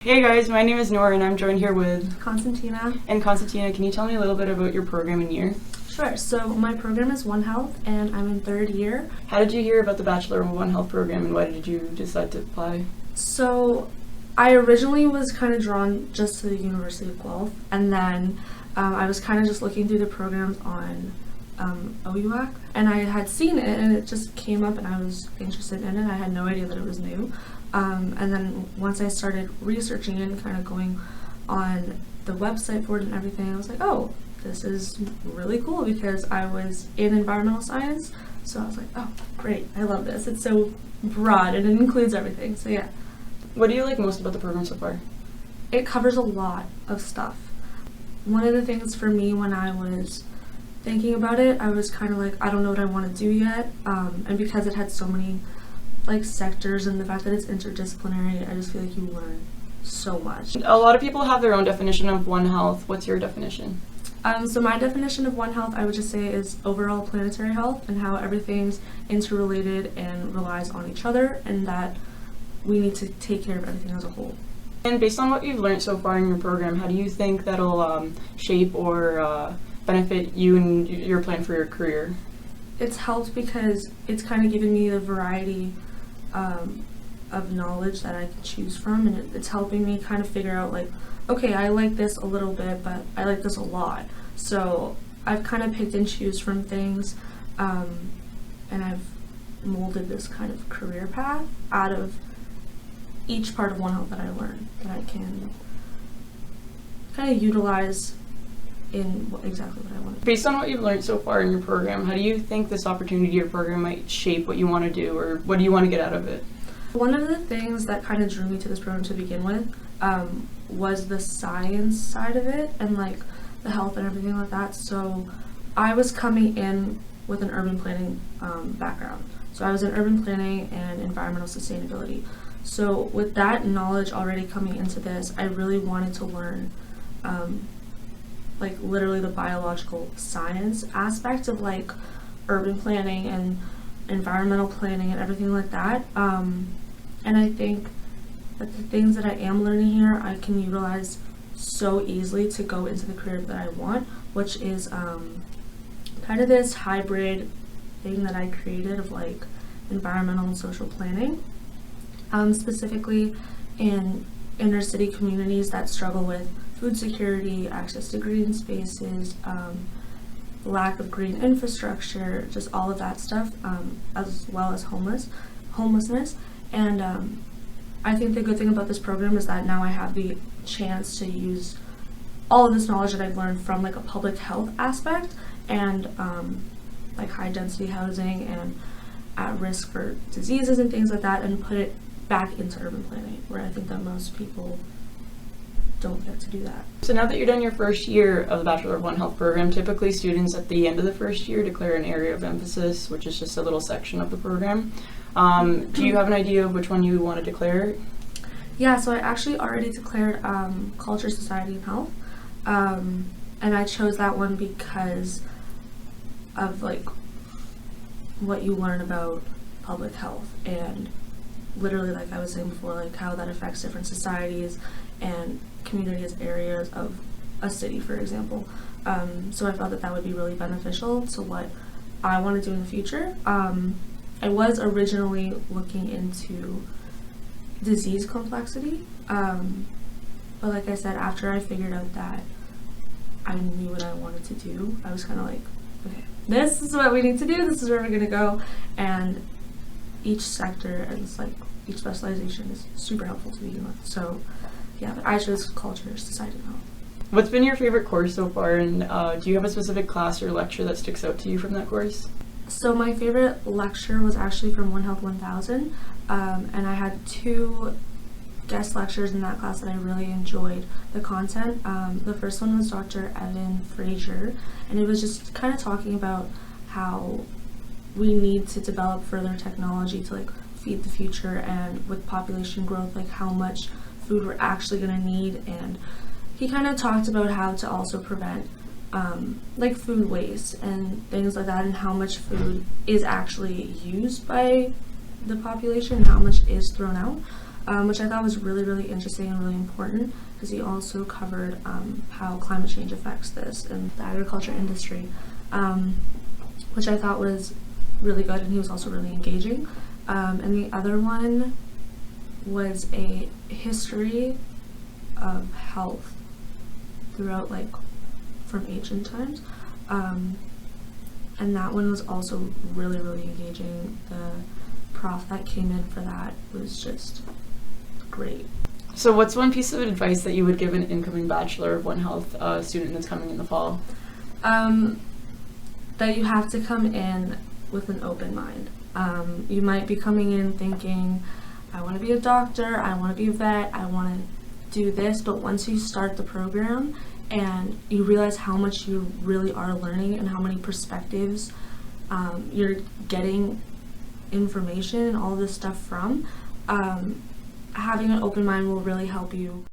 Hey guys, my name is Nour and I'm joined here with Konstantina. And Konstantina, can you tell me a little bit about your program and year? Sure. So my program is One Health and I'm in third year. How did you hear about the Bachelor of One Health program and why did you decide to apply? So I originally was kind of drawn just to the University of Guelph, and then I was kind of just looking through the programs on OUAC, and I had seen it and it just came up and I was interested in it. I had no idea that it was new. And then once I started researching it and kind of going on the website for it and everything, I was like, oh, this is really cool, because I was in environmental science. So I was like, oh, great, I love this. It's so broad and it includes everything. So yeah. What do you like most about the program so far? It covers a lot of stuff. One of the things for me when I was thinking about it, I was kind of like, I don't know what I want to do yet. And because it had so many sectors and the fact that it's interdisciplinary, I just feel like you learn so much. A lot of people have their own definition of One Health. What's your definition? So my definition of One Health, I would just say, is overall planetary health and how everything's interrelated and relies on each other, and that we need to take care of everything as a whole. And based on what you've learned so far in your program, how do you think that'll shape or benefit you and your plan for your career? It's helped because it's kind of given me the variety of knowledge that I can choose from, and it's helping me kind of figure out, like, okay, I like this a little bit, but I like this a lot. So I've kind of picked and choose from things, and I've molded this kind of career path out of each part of One Health that I learned, that I can kind of utilize in exactly what I want to do. Based on what you've learned so far in your program, how do you think this opportunity or program might shape what you want to do, or what do you want to get out of it? One of the things that kind of drew me to this program to begin with was the science side of it, and like the health and everything like that. So I was coming in with an urban planning background. So I was in urban planning and environmental sustainability. So with that knowledge already coming into this, I really wanted to learn literally the biological science aspect of like urban planning and environmental planning and everything like that. And I think that the things that I am learning here, I can utilize so easily to go into the career that I want, which is kind of this hybrid thing that I created of like environmental and social planning, specifically in inner city communities that struggle with food security, access to green spaces, lack of green infrastructure, just all of that stuff, as well as homelessness. And I think the good thing about this program is that now I have the chance to use all of this knowledge that I've learned from like a public health aspect and like high density housing and at risk for diseases and things like that, and put it back into urban planning, where I think that most people don't get to do that. So now that you're done your first year of the Bachelor of One Health program, typically students at the end of the first year declare an area of emphasis, which is just a little section of the program. Do you have an idea of which one you want to declare? Yeah, so I actually already declared Culture, Society, and Health. And I chose that one because of like what you learn about public health and literally, like I was saying before, like how that affects different societies and communities, areas of a city, for example. So I felt that that would be really beneficial to what I want to do in the future. I was originally looking into disease complexity, but like I said, after I figured out that I knew what I wanted to do, I was kind of like, okay, this is what we need to do, this is where we're going to go. And each sector and like each specialization is super helpful to begin with. So yeah, but I chose Culture, Society, and Health. What's been your favorite course so far, and do you have a specific class or lecture that sticks out to you from that course? So my favorite lecture was actually from One Health 1000, and I had 2 guest lectures in that class that I really enjoyed the content. The first one was Dr. Evan Fraser, and it was just kind of talking about how we need to develop further technology to like feed the future, and with population growth, like how much food we're actually going to need. And he kind of talked about how to also prevent like food waste and things like that, and how much food is actually used by the population and how much is thrown out. which I thought was really, really interesting and really important, because he also covered how climate change affects this in the agriculture industry, which I thought was really good, and he was also really engaging. And the other one was a history of health throughout, like, from ancient times. And that one was also really, really engaging. The prof that came in for that was just great. So what's one piece of advice that you would give an incoming Bachelor of One Health student that's coming in the fall? That you have to come in with an open mind. You might be coming in thinking, I want to be a doctor, I want to be a vet, I want to do this, but once you start the program and you realize how much you really are learning and how many perspectives you're getting information and all this stuff from, having an open mind will really help you